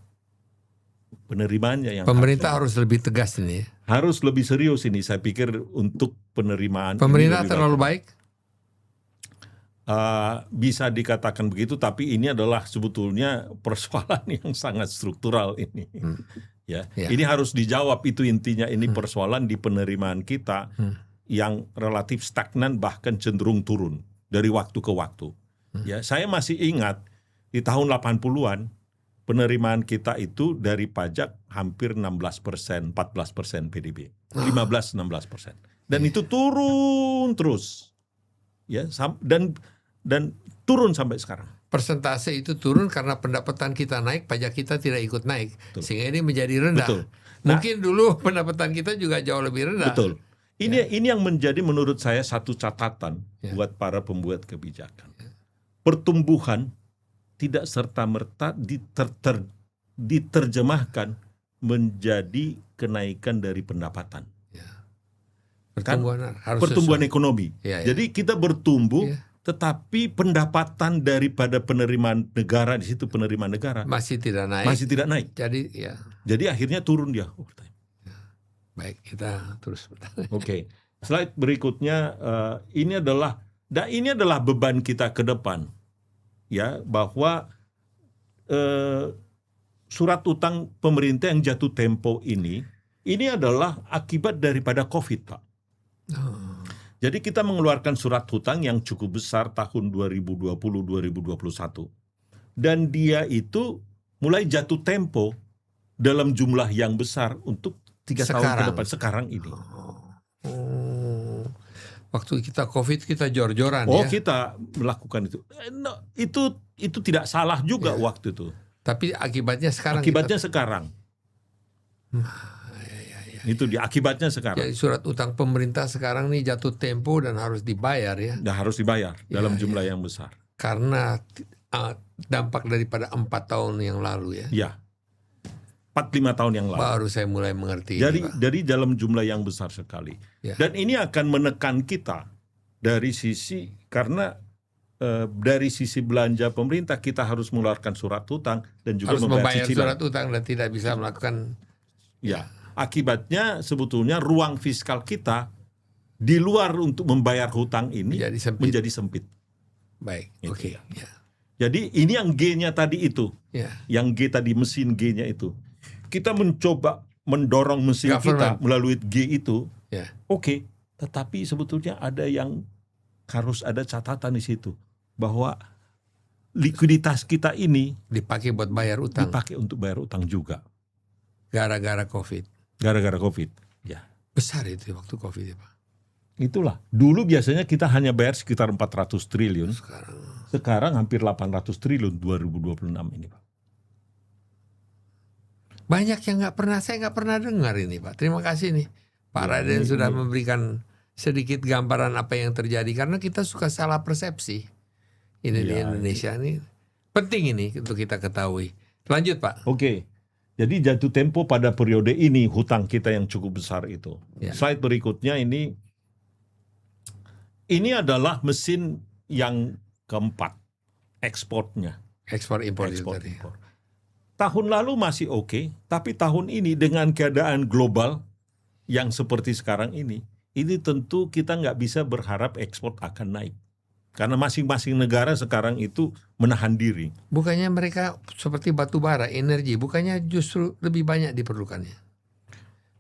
penerimaannya yang pemerintah harus lebih tegas ini. Harus lebih serius ini, saya pikir untuk penerimaan. Pemerintah terlalu baik? Bisa dikatakan begitu, tapi ini adalah sebetulnya persoalan yang sangat struktural ini. Ini harus dijawab, itu intinya. Ini persoalan di penerimaan kita yang relatif stagnan, bahkan cenderung turun dari waktu ke waktu. Ya, saya masih ingat di tahun 80-an penerimaan kita itu dari pajak hampir 16%, 14% PDB, 15-16%. Dan itu turun terus, ya, dan turun sampai sekarang. Persentase itu turun karena pendapatan kita naik, pajak kita tidak ikut naik, Betul. sehingga ini menjadi rendah. Betul. Mungkin dulu pendapatan kita juga jauh lebih rendah. Betul. Ini yang menjadi menurut saya satu catatan buat para pembuat kebijakan. Pertumbuhan tidak serta-merta diterjemahkan menjadi kenaikan dari pendapatan. Pertumbuhan ekonomi. Jadi kita bertumbuh, tetapi pendapatan daripada penerimaan negara di situ, penerimaan negara masih tidak naik. Jadi akhirnya turun dia. Baik, kita terus. Oke. Slide berikutnya, ini adalah beban kita ke depan, ya, bahwa surat utang pemerintah yang jatuh tempo ini adalah akibat daripada COVID, Pak. Jadi kita mengeluarkan surat hutang yang cukup besar tahun 2020-2021. Dan dia itu mulai jatuh tempo dalam jumlah yang besar untuk 3 tahun ke depan, sekarang ini. Waktu kita COVID kita jor-joran ya. Kita melakukan itu. Itu tidak salah juga waktu itu. Tapi akibatnya sekarang. Sekarang. Itu dia akibatnya sekarang. Jadi surat utang pemerintah sekarang nih jatuh tempo dan harus dibayar ya. Dan harus dibayar dalam jumlah yang besar. Karena dampak daripada 4 tahun yang lalu ya. Ya. 4-5 tahun yang lalu. Baru saya mulai mengerti. Jadi dalam jumlah yang besar sekali. Ya. Dan ini akan menekan kita dari sisi, karena dari sisi belanja pemerintah kita harus mengeluarkan surat utang dan juga membayar surat utang dan tidak bisa melakukan. Ya. Akibatnya sebetulnya ruang fiskal kita di luar untuk membayar hutang ini menjadi sempit. Baik, oke. Ya. Jadi ini yang G-nya tadi itu, yang G tadi, mesin G-nya itu. Kita mencoba mendorong mesin kita melalui G itu, oke. Tetapi sebetulnya harus ada catatan di situ, bahwa likuiditas kita ini dipakai buat bayar utang. Dipakai untuk bayar utang juga. Gara-gara COVID. Ya. Besar itu waktu COVID ya, Pak. Itulah. Dulu biasanya kita hanya bayar sekitar 400 triliun. Sekarang hampir 800 triliun 2026 ini, Pak. Banyak yang saya nggak pernah dengar ini, Pak. Terima kasih nih, Pak Raden sudah memberikan sedikit gambaran apa yang terjadi. Karena kita suka salah persepsi. Ini di Indonesia ini penting ini untuk kita ketahui. Lanjut, Pak. Oke. Jadi jatuh tempo pada periode ini hutang kita yang cukup besar itu. Slide berikutnya ini adalah mesin yang keempat, ekspornya. Ekspor impor. Tahun lalu masih oke, tapi tahun ini dengan keadaan global yang seperti sekarang ini tentu kita nggak bisa berharap ekspor akan naik. Karena masing-masing negara sekarang itu menahan diri. Bukannya mereka seperti batu bara, energi, bukannya justru lebih banyak diperlukannya?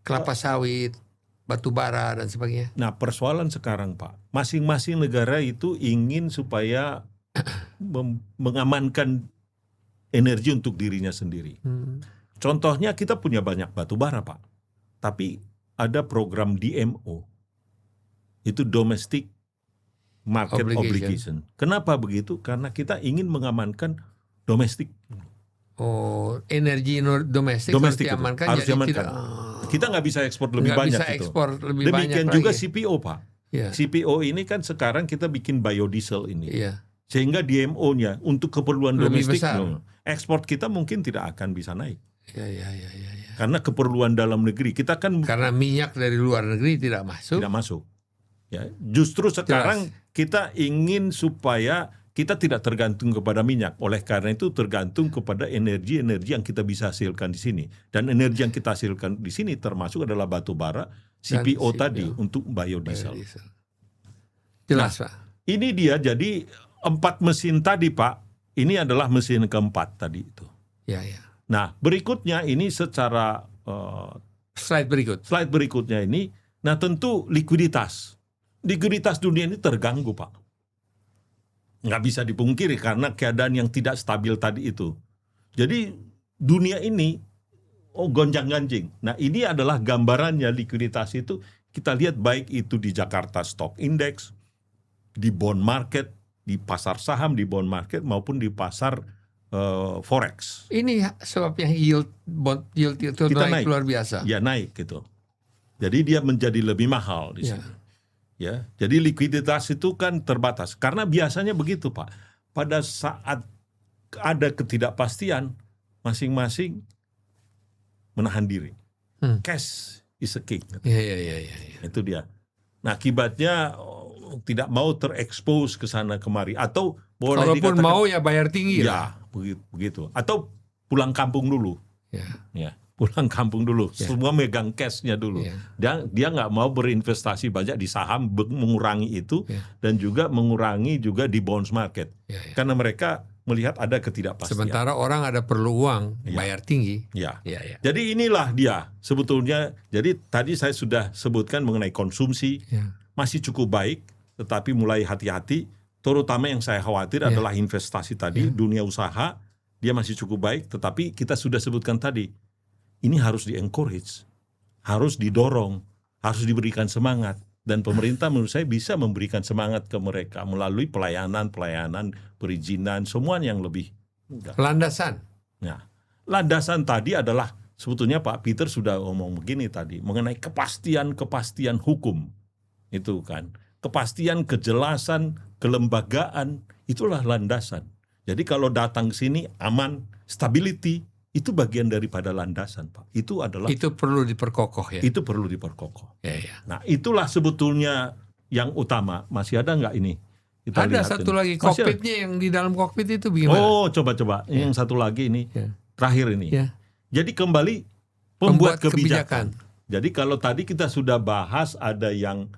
Kelapa sawit, batu bara, dan sebagainya. Nah, persoalan sekarang, Pak, masing-masing negara itu ingin supaya mengamankan energi untuk dirinya sendiri. Contohnya kita punya banyak batu bara, Pak. Tapi ada program DMO. Itu Domestic Market Obligation. Kenapa begitu? Karena kita ingin mengamankan domestik. Energi domestik harus diamankan. Kita nggak bisa ekspor lebih banyak itu. Demikian juga CPO, Pak. CPO ini kan sekarang kita bikin biodiesel ini. Sehingga DMO-nya untuk keperluan domestik, ekspor kita mungkin tidak akan bisa naik. Karena keperluan dalam negeri kita kan, karena minyak dari luar negeri tidak masuk. Ya, justru sekarang kita ingin supaya kita tidak tergantung kepada minyak. Oleh karena itu tergantung kepada energi-energi yang kita bisa hasilkan di sini. Dan energi yang kita hasilkan di sini termasuk adalah batu bara, CPO tadi untuk biodiesel. Jelas, Pak. Ini dia, jadi 4 mesin tadi, Pak, ini adalah mesin keempat tadi itu. Nah, berikutnya ini secara slide berikutnya ini, nah tentu likuiditas dunia ini terganggu, Pak. Nggak bisa dipungkiri karena keadaan yang tidak stabil tadi itu. Jadi dunia ini gonjang-ganjing. Nah, ini adalah gambarannya likuiditas itu kita lihat baik itu di Jakarta Stock Index, di bond market, di pasar saham, di bond market maupun di pasar forex. Ini sebabnya bond yield itu Kita naik luar biasa. Ya naik gitu. Jadi dia menjadi lebih mahal di sini. Ya, jadi likuiditas itu kan terbatas. Karena biasanya begitu, Pak. Pada saat ada ketidakpastian, masing-masing menahan diri. Cash is a king. Iya. Itu dia. Nah, akibatnya tidak mau terekspos ke sana kemari, atau boleh kalaupun dikatakan, mau ya bayar tinggi lah. Begitu. Atau pulang kampung dulu. Ya, pulang kampung dulu. Semua megang cashnya dulu. Dia nggak mau berinvestasi banyak di saham, mengurangi itu, dan juga mengurangi juga di bonds market. Karena mereka melihat ada ketidakpastian. Sementara orang ada perlu uang, bayar tinggi. Ya. Jadi inilah dia sebetulnya. Jadi tadi saya sudah sebutkan mengenai konsumsi masih cukup baik, tetapi mulai hati-hati. Terutama yang saya khawatir adalah investasi tadi, dunia usaha dia masih cukup baik, tetapi kita sudah sebutkan tadi, ini harus di-encourage, harus didorong, harus diberikan semangat. Dan pemerintah menurut saya bisa memberikan semangat ke mereka melalui pelayanan, perizinan, semuanya yang lebih mudah. Landasan. Nah, landasan tadi adalah sebetulnya Pak Peter sudah ngomong begini tadi mengenai kepastian hukum. Itu kan, kepastian, kejelasan, kelembagaan, itulah landasan. Jadi kalau datang ke sini aman, stability, itu bagian daripada landasan, Pak. Itu perlu diperkokoh ya. Itu perlu diperkokoh. Ya. Nah, itulah sebetulnya yang utama. Masih ada nggak ini? Kita ada satu lagi kokpitnya, yang di dalam kokpit itu bagaimana? Oh, coba. Yang satu lagi ini, terakhir ini. Jadi kembali pembuat kebijakan. Jadi kalau tadi kita sudah bahas ada yang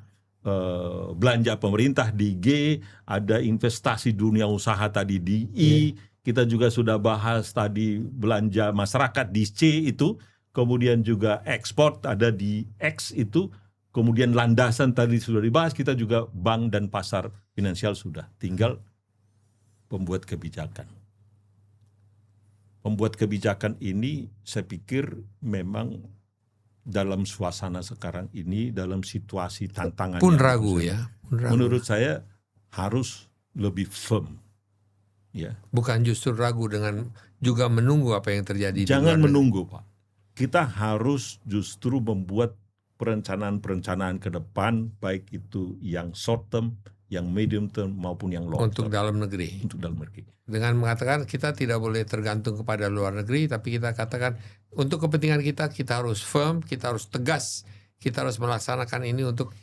belanja pemerintah di G, ada investasi dunia usaha tadi di I, kita juga sudah bahas tadi belanja masyarakat di C itu, kemudian juga ekspor ada di X itu, kemudian landasan tadi sudah dibahas, kita juga bank dan pasar finansial sudah, tinggal pembuat kebijakan. Pembuat kebijakan ini saya pikir memang dalam suasana sekarang ini, dalam situasi tantangan pun ragu ya. Menurut saya harus lebih firm. Ya. Bukan justru ragu dengan juga menunggu apa yang terjadi. Jangan menunggu, Pak. Kita harus justru membuat perencanaan-perencanaan ke depan, baik itu yang short term, yang medium term maupun yang long term. Untuk dalam negeri. Dengan mengatakan kita tidak boleh tergantung kepada luar negeri, tapi kita katakan untuk kepentingan kita harus firm, kita harus tegas, kita harus melaksanakan ini untuk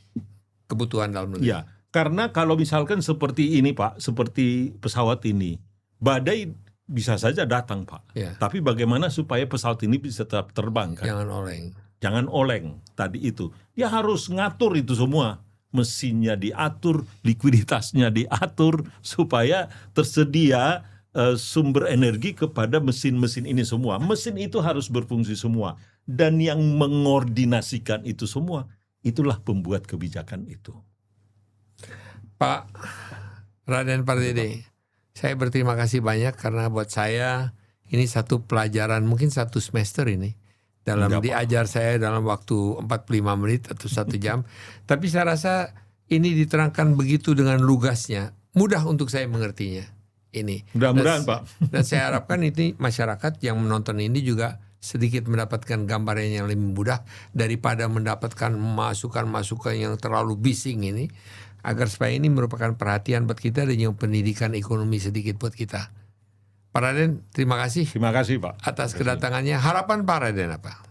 kebutuhan dalam negeri. Ya, karena kalau misalkan seperti ini, Pak, seperti pesawat ini, badai bisa saja datang, Pak. Tapi bagaimana supaya pesawat ini bisa tetap terbang, kan? Jangan oleng tadi itu. Dia harus ngatur itu semua. Mesinnya diatur, likuiditasnya diatur, supaya tersedia sumber energi kepada mesin-mesin ini semua. Mesin itu harus berfungsi semua. Dan yang mengordinasikan itu semua, itulah pembuat kebijakan itu. Pak Raden Pardede, saya berterima kasih banyak karena buat saya ini satu pelajaran, mungkin satu semester ini. Dalam diajar saya dalam waktu 45 menit atau 1 jam. Tapi saya rasa ini diterangkan begitu dengan lugasnya. Mudah untuk saya mengertinya. Ini. Mudah-mudahan, Pak. Dan saya harapkan ini masyarakat yang menonton ini juga sedikit mendapatkan gambaran yang lebih mudah daripada mendapatkan masukan-masukan yang terlalu bising ini. Agar supaya ini merupakan perhatian buat kita dan yang pendidikan ekonomi sedikit buat kita. Pak Raden, terima kasih. Terima kasih, Pak. Atas kedatangannya. Harapan Pak Raden apa?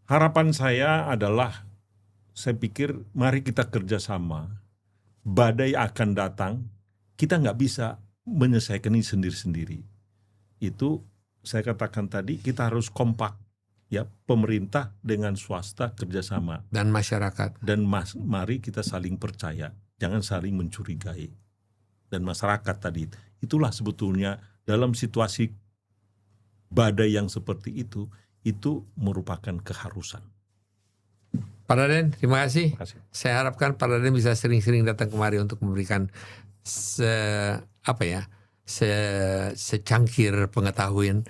Harapan saya adalah, saya pikir mari kita kerjasama. Badai akan datang, kita nggak bisa menyelesaikan ini sendiri-sendiri. Itu saya katakan tadi, kita harus kompak. Ya, pemerintah dengan swasta kerjasama. Dan masyarakat. Dan mari kita saling percaya, jangan saling mencurigai. Dan masyarakat tadi, itulah sebetulnya dalam situasi badai yang seperti itu merupakan keharusan. Pak Raden, terima kasih. Saya harapkan Pak Raden bisa sering-sering datang kemari untuk memberikan secangkir pengetahuan,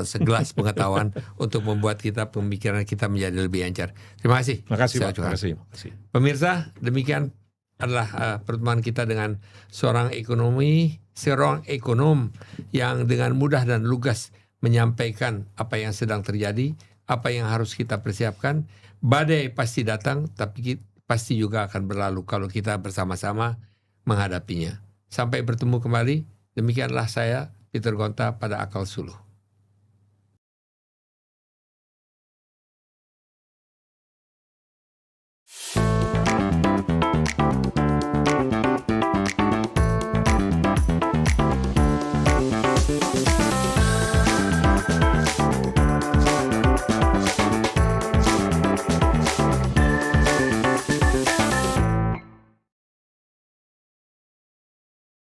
segelas pengetahuan untuk membuat pemikiran kita menjadi lebih lancar. Terima kasih. Terima kasih, Saya Pak. Terima ucapkan. kasih. Pemirsa, demikian adalah pertemuan kita dengan seorang ekonom yang dengan mudah dan lugas menyampaikan apa yang sedang terjadi, apa yang harus kita persiapkan. Badai pasti datang, tapi pasti juga akan berlalu kalau kita bersama-sama menghadapinya. Sampai bertemu kembali. Demikianlah saya, Peter Gonta, pada Akal Suluh.